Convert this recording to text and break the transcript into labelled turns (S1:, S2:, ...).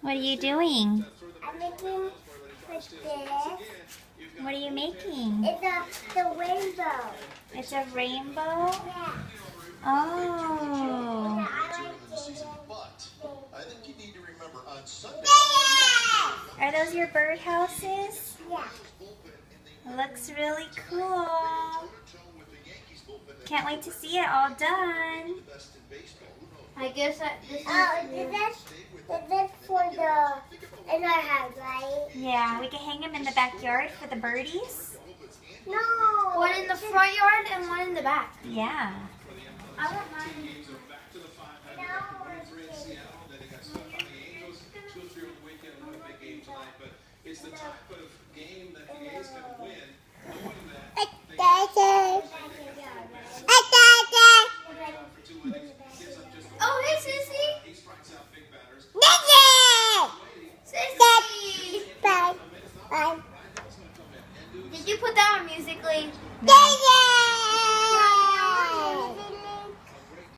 S1: What are you doing?
S2: I'm making this.
S1: What are you making?
S2: It's the rainbow.
S1: It's a rainbow?
S2: Yeah.
S1: Oh.
S2: I like Jayden.
S1: Are those your birdhouses?
S2: Yeah.
S1: Looks really cool. Can't wait to see it all done.
S3: I guess this is
S2: This for the in our house, right?
S1: Yeah, we can hang them in the backyard for the birdies.
S2: No.
S3: one in the front yard and one in the back.
S1: Yeah.
S3: I want mine.
S4: It's the type of game that the A's can win.
S3: Oh, hey, Sissy.
S4: He strikes out big batters.
S3: Sissy. Did you put that on musically?
S1: No.